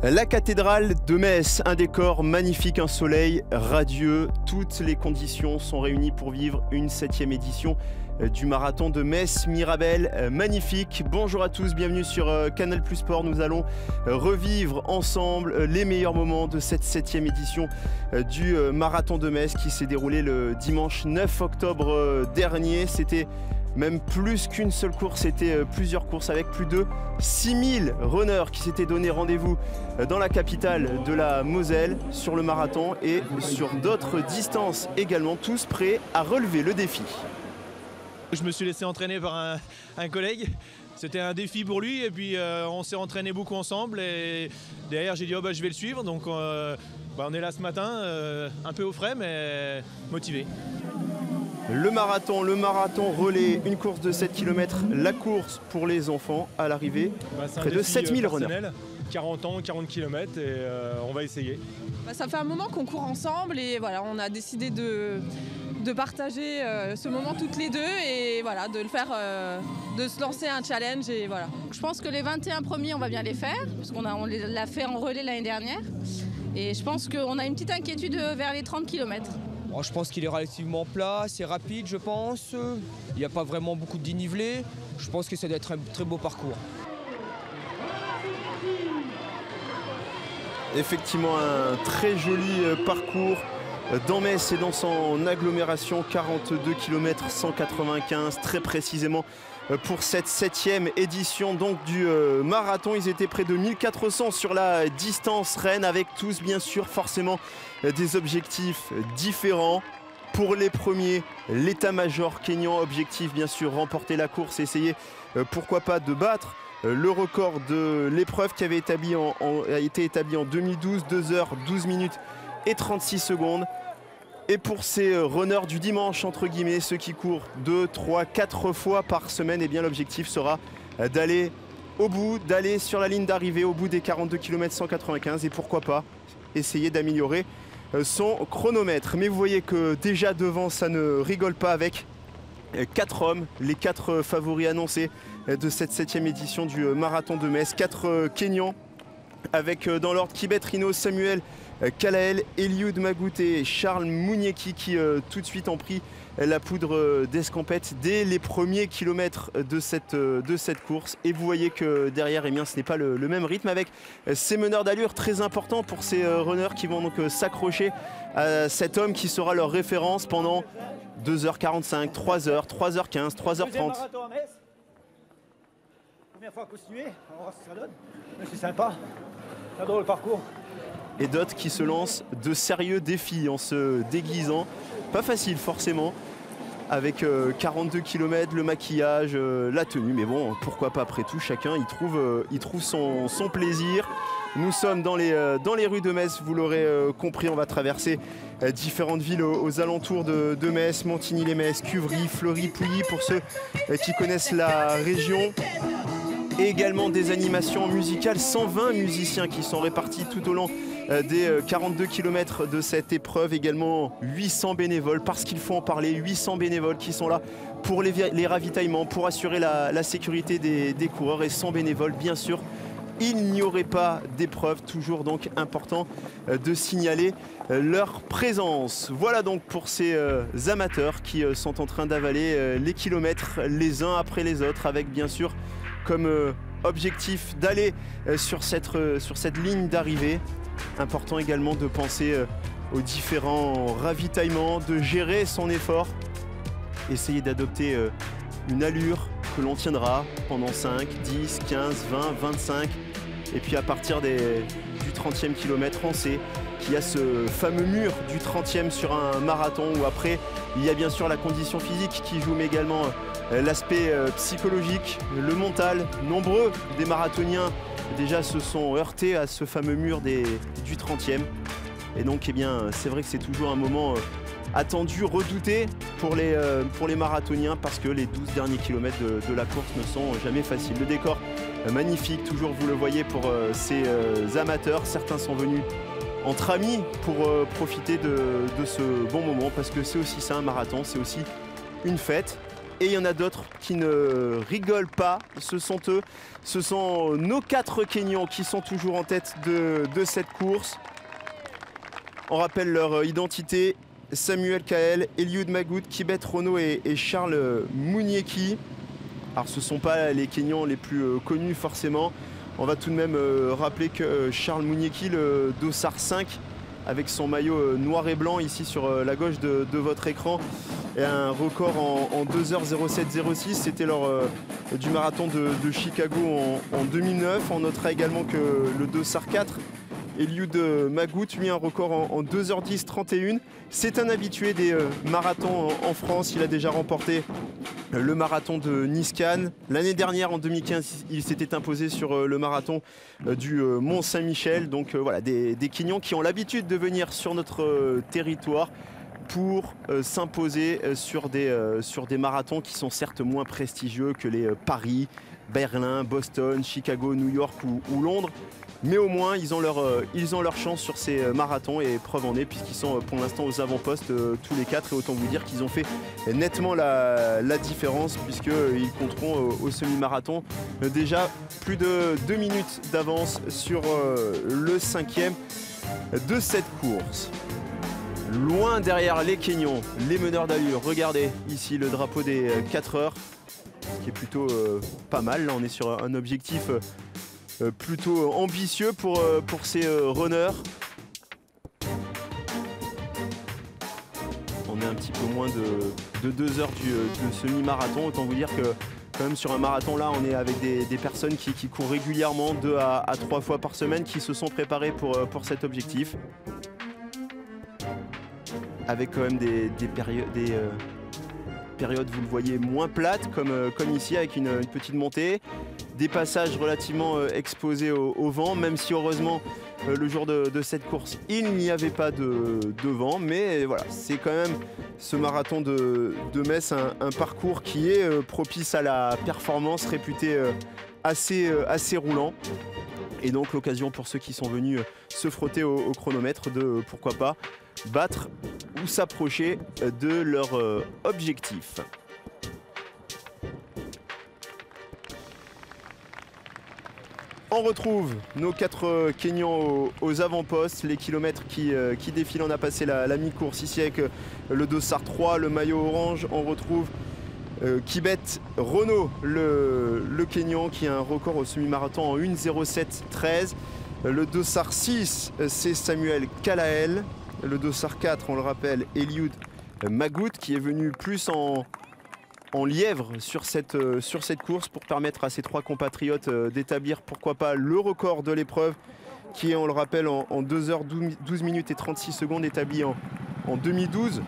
La cathédrale de Metz, un décor magnifique, un soleil radieux. Toutes les conditions sont réunies pour vivre une 7e édition du marathon de Metz-Mirabel. Magnifique. Bonjour à tous, bienvenue sur Canal Plus Sport. Nous allons revivre ensemble les meilleurs moments de cette 7e édition du marathon de Metz qui s'est déroulé le dimanche 9 octobre dernier. C'était même plus qu'une seule course, c'était plusieurs courses avec plus de 6000 runners qui s'étaient donné rendez-vous dans la capitale de la Moselle sur le marathon et sur d'autres distances également, tous prêts à relever le défi. Je me suis laissé entraîner par un collègue. C'était un défi pour lui et puis on s'est entraîné beaucoup ensemble et derrière j'ai dit je vais le suivre. Donc on est là ce matin, un peu au frais mais motivé. Le marathon relais, une course de 7 km, la course pour les enfants à l'arrivée, près de 7000 runners. 40 ans, 40 km et on va essayer. Ça fait un moment qu'on court ensemble et voilà, on a décidé de partager ce moment toutes les deux et voilà, de le faire, de se lancer un challenge et voilà. Je pense que les 21 premiers, on va bien les faire, parce qu'on l'a fait en relais l'année dernière. Et je pense qu'on a une petite inquiétude vers les 30 km. Je pense qu'il est relativement plat, c'est rapide je pense. Il n'y a pas vraiment beaucoup de dénivelé. Je pense que ça doit être un très beau parcours. Effectivement un très joli parcours dans Metz et dans son agglomération, 42 km 195 très précisément pour cette 7e édition donc du marathon. Ils étaient près de 1400 sur la distance reine avec tous bien sûr forcément des objectifs différents. Pour les premiers, l'état-major kényan, objectif bien sûr remporter la course, essayer pourquoi pas de battre le record de l'épreuve qui avait été établi en 2012, 2h12 minutes et 36 secondes. Et pour ces runners du dimanche, entre guillemets, ceux qui courent 2, 3, 4 fois par semaine, eh bien l'objectif sera d'aller au bout, d'aller sur la ligne d'arrivée au bout des 42 km 195 et pourquoi pas essayer d'améliorer son chronomètre. Mais vous voyez que déjà devant, ça ne rigole pas avec 4 hommes, les 4 favoris annoncés de cette 7e édition du marathon de Metz. 4 Kenyans avec dans l'ordre Kibet Rino, Samuel Kalael, Eliud Magout et Charles Mounieki qui tout de suite ont pris la poudre d'escampette dès les premiers kilomètres de cette course. Et vous voyez que derrière, eh bien, ce n'est pas le même rythme avec ces meneurs d'allure très importants pour ces runners qui vont donc s'accrocher à cet homme qui sera leur référence pendant 2h45, 3h, 3h15, 3h30. Première fois continuer, on va voir ce que ça donne. C'est sympa, c'est un drôle le parcours. Et d'autres qui se lancent de sérieux défis en se déguisant. Pas facile forcément, avec 42 km, le maquillage, la tenue. Mais bon, pourquoi pas après tout, chacun il trouve son plaisir. Nous sommes dans les rues de Metz, vous l'aurez compris, on va traverser différentes villes aux alentours de Metz, Montigny-les-Metz, Cuvry, Fleury, Pouilly, pour ceux qui connaissent la région. Et également des animations musicales, 120 musiciens qui sont répartis tout au long des 42 km de cette épreuve. Également 800 bénévoles, parce qu'il faut en parler, 800 bénévoles qui sont là pour les ravitaillements, pour assurer la sécurité des coureurs. Et sans bénévoles, bien sûr, il n'y aurait pas d'épreuve. Toujours donc important de signaler leur présence. Voilà donc pour ces amateurs qui sont en train d'avaler les kilomètres les uns après les autres, avec bien sûr comme objectif d'aller sur cette ligne d'arrivée. Important également de penser aux différents ravitaillements, de gérer son effort, essayer d'adopter une allure que l'on tiendra pendant 5, 10, 15, 20, 25. Et puis à partir du 30e kilomètre, on sait qu'il y a ce fameux mur du 30e sur un marathon où après, il y a bien sûr la condition physique qui joue, mais également l'aspect psychologique, le mental. Nombreux des marathoniens déjà se sont heurtés à ce fameux mur du 30e. Et donc, eh bien, c'est vrai que c'est toujours un moment attendu, redouté pour les marathoniens, parce que les 12 derniers kilomètres de la course ne sont jamais faciles. Le décor magnifique, toujours vous le voyez pour ces amateurs. Certains sont venus entre amis pour profiter de ce bon moment, parce que c'est aussi ça un marathon, c'est aussi une fête. et il y en a d'autres qui ne rigolent pas. Ce sont eux, ce sont nos 4 Kenyans qui sont toujours en tête de cette course. On rappelle leur identité: Samuel Kael, Eliud Magout, Kibet Rono et Charles Mounieki. Alors ce ne sont pas les Kenyans les plus connus forcément. On va tout de même rappeler que Charles Mounieki, le dossard 5, avec son maillot noir et blanc ici sur la gauche de votre écran, et un record en 2h07.06. C'était lors du marathon de Chicago en 2009. On notera également que le dossard 4, Eliud Magout, lui, un record en 2h10.31. C'est un habitué des marathons en France. Il a déjà remporté le marathon de Nice-Cannes. L'année dernière, en 2015, il s'était imposé sur le marathon du Mont-Saint-Michel. Donc voilà, des Kenyans qui ont l'habitude de venir sur notre territoire pour s'imposer sur des marathons qui sont certes moins prestigieux que les Paris, Berlin, Boston, Chicago, New York ou Londres. Mais au moins, ils ont leur chance sur ces marathons, et preuve en est puisqu'ils sont pour l'instant aux avant-postes tous les 4. Et autant vous dire qu'ils ont fait nettement la différence, puisqu'ils compteront au semi-marathon déjà plus de 2 minutes d'avance sur le 5e de cette course. Loin derrière les Kenyans, les meneurs d'allure. Regardez ici le drapeau des 4 heures, qui est plutôt pas mal. Là, on est sur un objectif plutôt ambitieux pour ces runners. On est un petit peu moins de 2 heures de semi-marathon. Autant vous dire que quand même sur un marathon là, on est avec des personnes qui courent régulièrement 2 à 3 fois par semaine, qui se sont préparées pour cet objectif. Avec quand même des périodes, vous le voyez, moins plates, comme ici, avec une petite montée. Des passages relativement exposés au vent, même si heureusement le jour de cette course il n'y avait pas de vent. Mais voilà, c'est quand même ce marathon de Metz, un parcours qui est propice à la performance, réputé assez roulant. Et donc l'occasion pour ceux qui sont venus se frotter au chronomètre de, pourquoi pas, battre ou s'approcher de leur objectif. On retrouve nos 4 Kenyans aux avant-postes, les kilomètres qui défilent. On a passé la mi-course ici avec le dossard 3, le maillot orange. On retrouve Kibet Rono, le Kenyan, qui a un record au semi-marathon en 1:07.13. Le dossard 6, c'est Samuel Kalael. Le dossard 4, on le rappelle, Eliud Magout, qui est venu plus en lièvre sur cette course pour permettre à ses 3 compatriotes d'établir, pourquoi pas, le record de l'épreuve, qui est, on le rappelle, en 2h12 minutes et 36 secondes, établi en 2012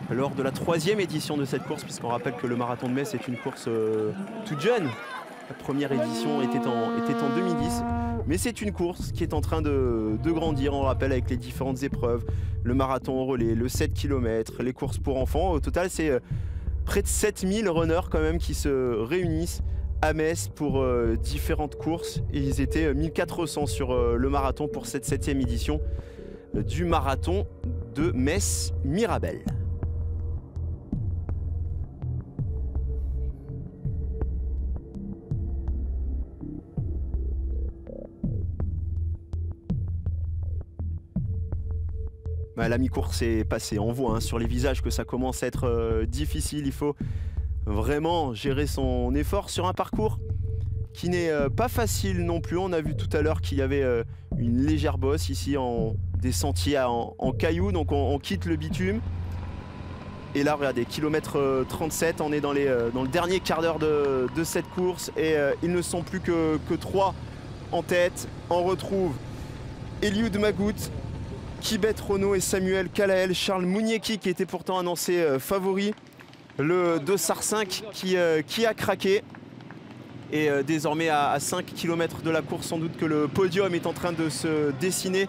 lors de la 3e édition de cette course, puisqu'on rappelle que le marathon de Metz est une course toute jeune. La première édition était en 2010, mais c'est une course qui est en train de grandir, on rappelle, avec les différentes épreuves, le marathon au relais, le 7 km, les courses pour enfants. Au total, c'est près de 7000 runners quand même qui se réunissent à Metz pour différentes courses. Et ils étaient 1400 sur le marathon pour cette 7e édition du marathon de Metz-Mirabel. La mi-course est passée, on voit sur les visages que ça commence à être difficile. Il faut vraiment gérer son effort sur un parcours qui n'est pas facile non plus. On a vu tout à l'heure qu'il y avait une légère bosse ici, des sentiers en cailloux, donc on quitte le bitume. Et là, regardez, kilomètre 37, on est dans le dernier quart d'heure de cette course, et ils ne sont plus que 3 en tête. On retrouve Eliud Magout, Kibet Rono et Samuel Kalael. Charles Mounieki, qui était pourtant annoncé favori, le dossard 5 qui a craqué. Et désormais à 5 km de la course, sans doute que le podium est en train de se dessiner.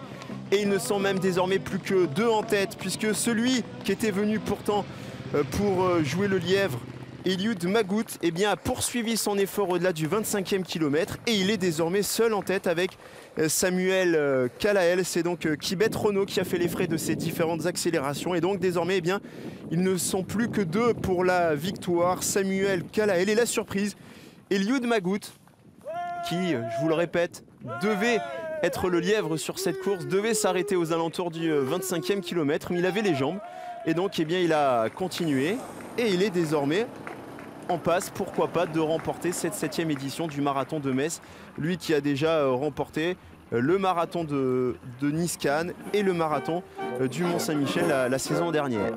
Et ils ne sont même désormais plus que 2 en tête, puisque celui qui était venu pourtant pour jouer le lièvre Eliud Magout a poursuivi son effort au-delà du 25e kilomètre et il est désormais seul en tête avec Samuel Kalael. C'est donc Kibet Renault qui a fait les frais de ces différentes accélérations et donc désormais ils ne sont plus que 2 pour la victoire. Samuel Kalael et la surprise, Eliud Magout qui, je vous le répète, devait être le lièvre sur cette course, devait s'arrêter aux alentours du 25e kilomètre, mais il avait les jambes et donc il a continué et il est désormais en passe, pourquoi pas, de remporter cette 7e édition du marathon de Metz. Lui qui a déjà remporté le marathon de Nice-Cannes et le marathon du Mont-Saint-Michel la saison dernière.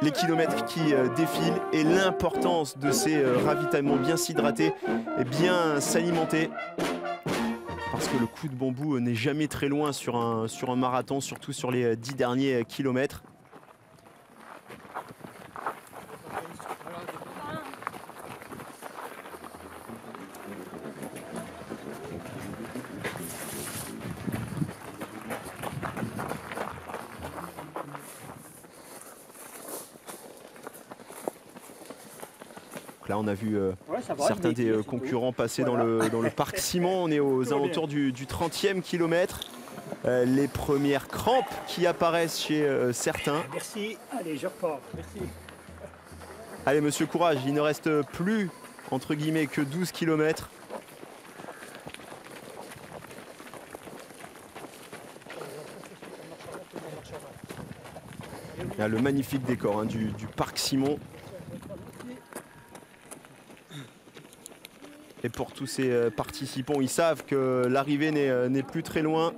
Les kilomètres qui défilent et l'importance de ces ravitaillements, bien s'hydrater et bien s'alimenter. Parce que le coup de bambou n'est jamais très loin sur un marathon, surtout sur les 10 derniers kilomètres. Là, on a vu certains des concurrents passer dans le parc Simon. On est aux alentours du 30e kilomètre. Les premières crampes qui apparaissent chez certains. Merci. Allez, je repars. Merci. Allez, monsieur Courage, il ne reste plus, entre guillemets, que 12 kilomètres. Il y a le magnifique décor du parc Simon. Et pour tous ces participants, ils savent que l'arrivée n'est plus très loin.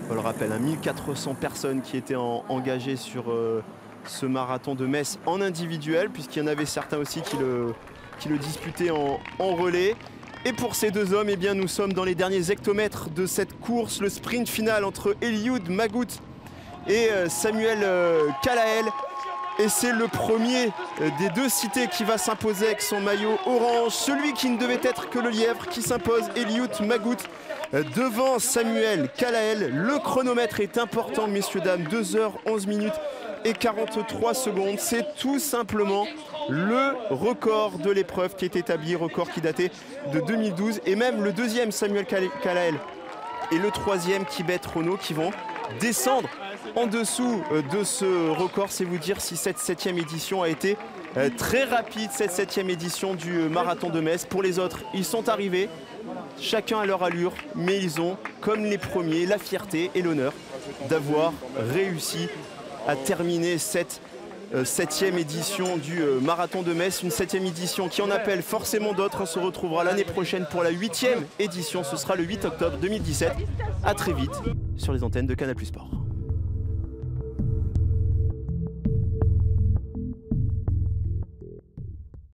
On le rappelle, 1400 personnes qui étaient engagées sur ce marathon de Metz en individuel, puisqu'il y en avait certains aussi qui le disputaient en relais. Et pour ces deux hommes, nous sommes dans les derniers hectomètres de cette course, le sprint final entre Eliud Magout et Samuel Kalael. Et c'est le premier des deux cités qui va s'imposer avec son maillot orange. Celui qui ne devait être que le lièvre qui s'impose, Eliud Magout, devant Samuel Kalael. Le chronomètre est important, messieurs, dames, 2h11 minutes et 43 secondes. C'est tout simplement le record de l'épreuve qui est établi, record qui datait de 2012. Et même le deuxième, Samuel Kalael, et le troisième, Kibet Renault, qui vont descendre en dessous de ce record. C'est vous dire si cette 7e édition a été très rapide, cette 7e édition du marathon de Metz. Pour les autres, ils sont arrivés, chacun à leur allure, mais ils ont, comme les premiers, la fierté et l'honneur d'avoir réussi à terminer cette 7e édition du marathon de Metz. Une 7e édition qui en appelle forcément d'autres. On se retrouvera l'année prochaine pour la 8e édition. Ce sera le 8 octobre 2017. À très vite sur les antennes de Canal+ Sport.